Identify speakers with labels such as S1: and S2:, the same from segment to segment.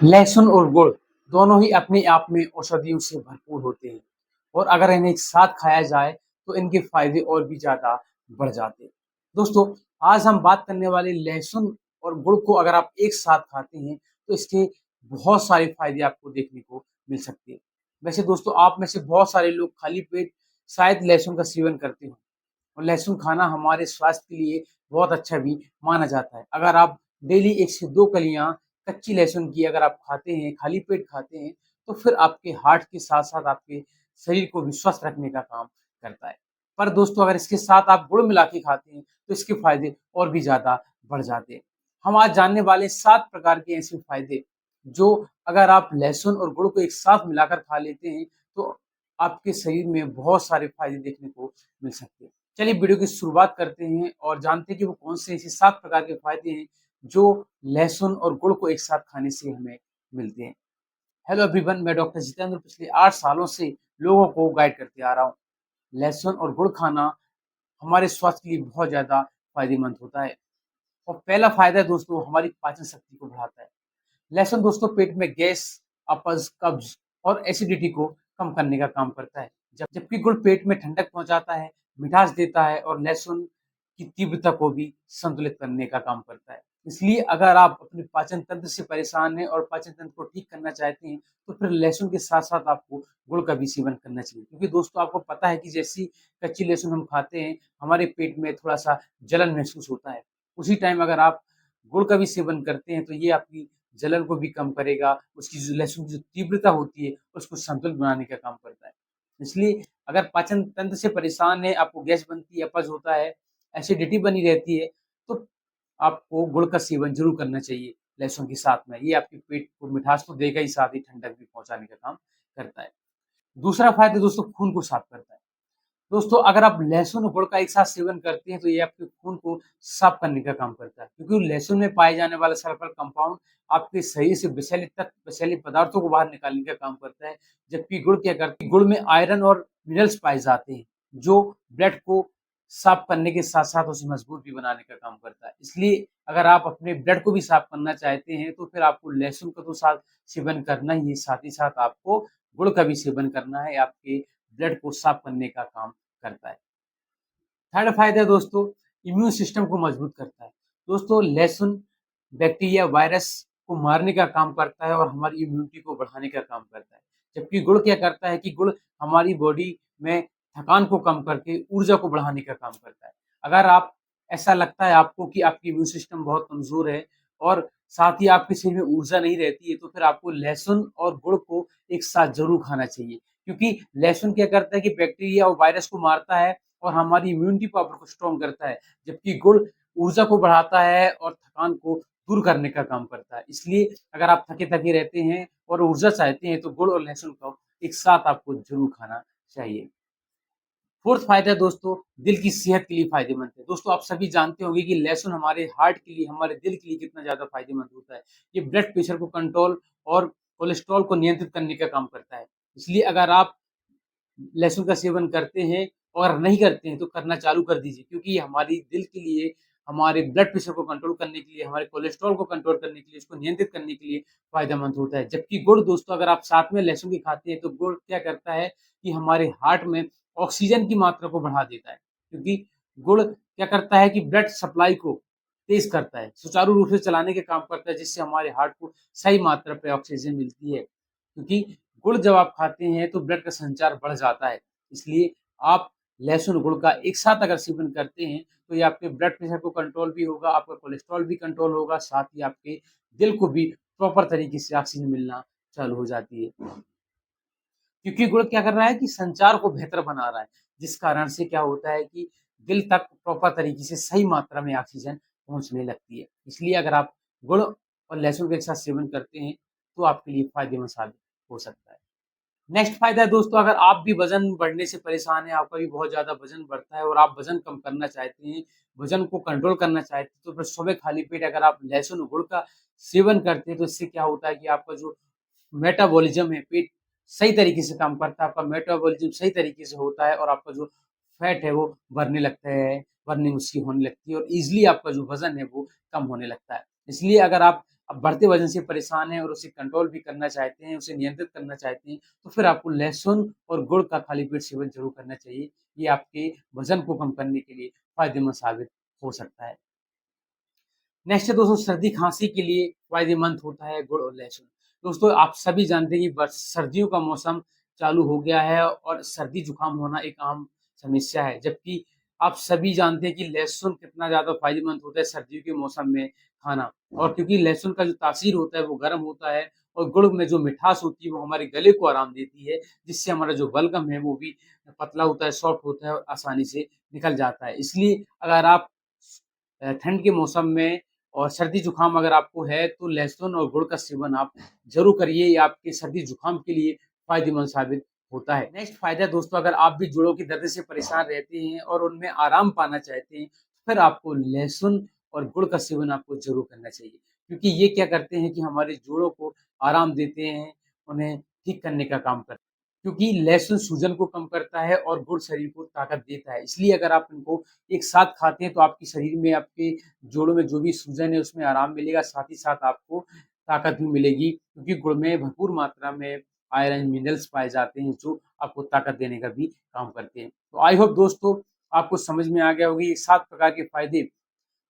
S1: लहसुन और गुड़ दोनों ही अपने आप में औषधियों से भरपूर होते हैं और अगर इन्हें एक साथ खाया जाए तो इनके फायदे और भी ज्यादा बढ़ जाते हैं। दोस्तों, आज हम बात करने वाले लहसुन और गुड़ को अगर आप एक साथ खाते हैं तो इसके बहुत सारे फायदे आपको देखने को मिल सकते हैं। वैसे दोस्तों, आप में से बहुत सारे लोग खाली पेट शायद लहसुन का सेवन करते हो और लहसुन खाना हमारे स्वास्थ्य के लिए बहुत अच्छा भी माना जाता है। अगर आप डेली 1 से 2 कलियाँ कच्ची लहसुन की अगर आप खाते हैं, खाली पेट खाते हैं, तो फिर आपके हार्ट के साथ-साथ आपके शरीर को भी स्वस्थ रखने का काम करता है। पर दोस्तों, अगर इसके साथ आप गुड़ मिला के खाते हैं, तो इसके फ़ायदे और भी ज़्यादा बढ़ जाते हैं। हम आज जानने वाले 7 प्रकार के ऐसे फ़ायदे, जो अगर आप लहसुन और गुड़ को एक साथ मिलाकर खा लेते हैं, तो आपके शरीर में बहुत सारे फ़ायदे देखने को मिल सकते हैं। चलिए वीडियो की शुरुआत करते हैं और जानते हैं कि वो कौन से ऐसे 7 प्रकार के फ़ायदे हैं, जो लहसुन और गुड़ को एक साथ खाने से हमें मिलते हैं। हेलो एवरीवन, मैं डॉक्टर जितेंद्र पिछले 8 सालों से लोगों को गाइड करते आ रहा हूँ। लहसुन और गुड़ खाना हमारे स्वास्थ्य के लिए बहुत ज़्यादा फ़ायदेमंद होता है और पहला फ़ायदा है दोस्तों, हमारी पाचन शक्ति को बढ़ाता है। लहसुन दोस्तों पेट में गैस, अपच, कब्ज़ और एसिडिटी को कम करने का काम करता है। जबकि गुड़ पेट में ठंडक पहुँचाता है, मिठास देता है और लहसुन की तीव्रता को भी संतुलित करने का काम करता है। इसलिए अगर आप अपने पाचन तंत्र से परेशान हैं और पाचन तंत्र को ठीक करना चाहते हैं, तो फिर लहसुन के साथ-साथ आपको गुड़ का भी सेवन करना चाहिए। क्योंकि दोस्तों, आपको पता है कि जैसी कच्ची लहसुन हम खाते हैं, हमारे पेट में थोड़ा-सा जलन महसूस होता है। उसी टाइम अगर आप गुड़ का भी सेवन करते हैं, तो ये आपकी जलन को भी कम करेगा, उसकी जो लहसुन की जो तीव्रता होती है, उसको संतुलित बनाने का काम करता है। इसलिए अगर पाचन तंत्र से परेशान हैं, आपको गैस बनती है, अपच होता है, एसिडिटी बनी रहती है, तो आपको गुड़ का सेवन ज़रूर करना चाहिए लहसुन के साथ में। ये आपके पेट को मिठास तो देगा ही, साथ ही ठंडक भी पहुँचाने का काम करता है। दूसरा फ़ायदा दोस्तों, खून को साफ करता है। दोस्तों, अगर आप लहसुन और गुड़ का एक साथ सेवन करते हैं, तो ये आपके खून को साफ करने का काम करता है, क्योंकि लहसुन में पाए जाने वाला सल्फर कंपाउंड आपके शरीर से विषैले तत्व, विषैले पदार्थों को बाहर निकालने का काम करता है। जबकि गुड़ क्या करता है, गुड़ में आयरन और मिनरल्स पाए जाते हैं, जो ब्लड को साफ करने के साथ-साथ उसे मजबूत भी बनाने का काम करता है। इसलिए अगर आप अपने ब्लड को भी साफ करना चाहते हैं, तो फिर आपको लहसुन का तो साथ सेवन करना ही है, साथ ही साथ आपको गुड़ का भी सेवन करना है, आपके ब्लड को साफ करने का काम करता है। थर्ड फायदा है दोस्तों, इम्यून सिस्टम को मजबूत करता है। दोस्तों, लहसुन बैक्टीरिया, वायरस को मारने का काम करता है और हमारी इम्यूनिटी को बढ़ाने का काम करता है। जबकि गुड़ क्या करता है कि गुड़ हमारी बॉडी में थकान को कम करके ऊर्जा को बढ़ाने का काम करता है। अगर आप ऐसा लगता है आपको कि आपकी इम्यून सिस्टम बहुत कमज़ोर है और साथ ही आपके शरीर में ऊर्जा नहीं रहती है, तो फिर आपको लहसुन और गुड़ को एक साथ ज़रूर खाना चाहिए। क्योंकि लहसुन क्या करता है कि बैक्टीरिया और वायरस को मारता है और हमारी इम्यूनिटी पावर को स्ट्रॉन्ग करता है, जबकि गुड़ ऊर्जा को बढ़ाता है और थकान को दूर करने का काम करता है। इसलिए अगर आप थके-थके रहते हैं और ऊर्जा चाहते हैं, तो गुड़ और लहसुन को एक साथ आपको ज़रूर खाना चाहिए। फोर्थ फायदा है दोस्तों, दिल की सेहत के लिए फ़ायदेमंद है। दोस्तों, आप सभी जानते होंगे कि लहसुन हमारे हार्ट के लिए, हमारे दिल के लिए कितना ज़्यादा फ़ायदेमंद होता है। ये ब्लड प्रेशर को कंट्रोल और कोलेस्ट्रॉल को नियंत्रित करने का काम करता है। इसलिए अगर आप लहसुन का सेवन करते हैं और नहीं करते हैं, तो करना चालू कर दीजिए, क्योंकि ये हमारी दिल के लिए, हमारे ब्लड प्रेशर को कंट्रोल करने के लिए, हमारे कोलेस्ट्रॉल को कंट्रोल करने के लिए, उसको नियंत्रित करने के लिए फ़ायदेमंद होता है। जबकि गुड़ दोस्तों, अगर आप साथ में लहसुन भी खाते हैं, तो गुड़ क्या करता है कि हमारे हार्ट में ऑक्सीजन की मात्रा को बढ़ा देता है, क्योंकि गुड़ क्या करता है कि ब्लड सप्लाई को तेज़ करता है, सुचारू रूप से चलाने का काम करता है, जिससे हमारे हार्ट को सही मात्रा पे ऑक्सीजन मिलती है। क्योंकि गुड़ जब आप खाते हैं, तो ब्लड का संचार बढ़ जाता है। इसलिए आप लहसुन, गुड़ का एक साथ अगर सेवन करते हैं, तो ये आपके ब्लड प्रेशर को कंट्रोल भी होगा, आपका कोलेस्ट्रॉल भी कंट्रोल होगा, साथ ही आपके दिल को भी प्रॉपर तरीके से ऑक्सीजन मिलना चालू हो जाती है। क्योंकि गुड़ क्या कर रहा है कि संचार को बेहतर बना रहा है, जिस कारण से क्या होता है कि दिल तक प्रॉपर तरीके से सही मात्रा में ऑक्सीजन पहुँचने लगती है। इसलिए अगर आप गुड़ और लहसुन का एक साथ सेवन करते हैं, तो आपके लिए फ़ायदेमंद साबित हो सकता है। नेक्स्ट फ़ायदा है दोस्तों, अगर आप भी वज़न बढ़ने से परेशान हैं, आपका भी बहुत ज़्यादा वज़न बढ़ता है और आप वज़न कम करना चाहते हैं, वज़न को कंट्रोल करना चाहते हैं, तो फिर सुबह खाली पेट अगर आप लहसुन और गुड़ का सेवन करते हैं, तो इससे क्या होता है कि आपका जो मेटाबॉलिज़्म है, पेट सही तरीके से काम करता है, आपका मेटाबॉलिज़्म सही तरीके से होता है और आपका जो फैट है, वो बढ़ने लगता है, बर्निंग उसकी होने लगती है और ईज़िली आपका जो वज़न है, वो कम होने लगता है। इसलिए अगर आप अब बढ़ते वजन से परेशान हैं और उसे कंट्रोल भी करना चाहते हैं, उसे नियंत्रित करना चाहते हैं, तो फिर आपको लहसुन और गुड़ का खाली पेट सेवन ज़रूर करना चाहिए। ये आपके वज़न को कम करने के लिए फ़ायदेमंद साबित हो सकता है। नेक्स्ट है दोस्तों, सर्दी खांसी के लिए फ़ायदेमंद होता है गुड़ और लहसुन। दोस्तों आप सभी जानते हैं कि बस सर्दियों का मौसम चालू हो गया है और सर्दी जुकाम होना एक आम समस्या है। जबकि आप सभी जानते हैं कि लहसुन कितना ज़्यादा फ़ायदेमंद होता है सर्दियों के मौसम में खाना, और क्योंकि लहसुन का जो तासीर होता है वो गर्म होता है और गुड़ में जो मिठास होती है वो हमारे गले को आराम देती है, जिससे हमारा जो बलगम है वो भी पतला होता है, सॉफ्ट होता है और आसानी से निकल जाता है। इसलिए अगर आप ठंड के मौसम में और सर्दी-जुकाम अगर आपको है, तो लहसुन और गुड़ का सेवन आप ज़रूर करिए, ये आपके सर्दी-जुकाम के लिए फ़ायदेमंद साबित होता है। नेक्स्ट फ़ायदा दोस्तों, अगर आप भी जोड़ों के दर्द से परेशान रहते हैं और उनमें आराम पाना चाहते हैं, फिर आपको लहसुन और गुड़ का सेवन आपको ज़रूर करना चाहिए। क्योंकि ये क्या करते हैं कि हमारे जोड़ों को आराम देते हैं, उन्हें ठीक करने का काम करते हैं। क्योंकि लहसुन सूजन को कम करता है और गुड़ शरीर को ताकत देता है। इसलिए अगर आप इनको एक साथ खाते हैं तो आपके शरीर में, आपके जोड़ों में जो भी सूजन है उसमें आराम मिलेगा, साथ ही साथ आपको ताकत भी मिलेगी, क्योंकि गुड़ में भरपूर मात्रा में आयरन, मिनरल्स पाए जाते हैं जो आपको ताकत देने का भी काम करते हैं। तो आई होप दोस्तों आपको समझ में आ गया होगा ये 7 प्रकार के फ़ायदे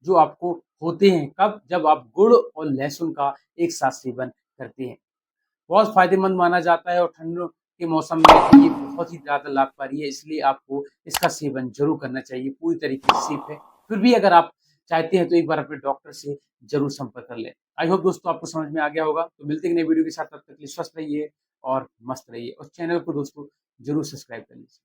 S1: जो आपको होते हैं, कब? जब आप गुड़ और लहसुन का एक साथ सेवन करते हैं। बहुत फ़ायदेमंद माना जाता है और ठंड के मौसम में ये बहुत ही ज़्यादा लाभकारी है, इसलिए आपको इसका सेवन ज़रूर करना चाहिए, पूरी तरीके से सेफ है। फिर भी अगर आप चाहते हैं तो एक बार अपने डॉक्टर से ज़रूर संपर्क कर लें। आई होप दोस्तों आपको समझ में आ गया होगा, तो मिलते हैं एक नई वीडियो के साथ, तब तक के लिए स्वस्थ रहिए और मस्त रहिए और चैनल को दोस्तों ज़रूर सब्सक्राइब कर लीजिए।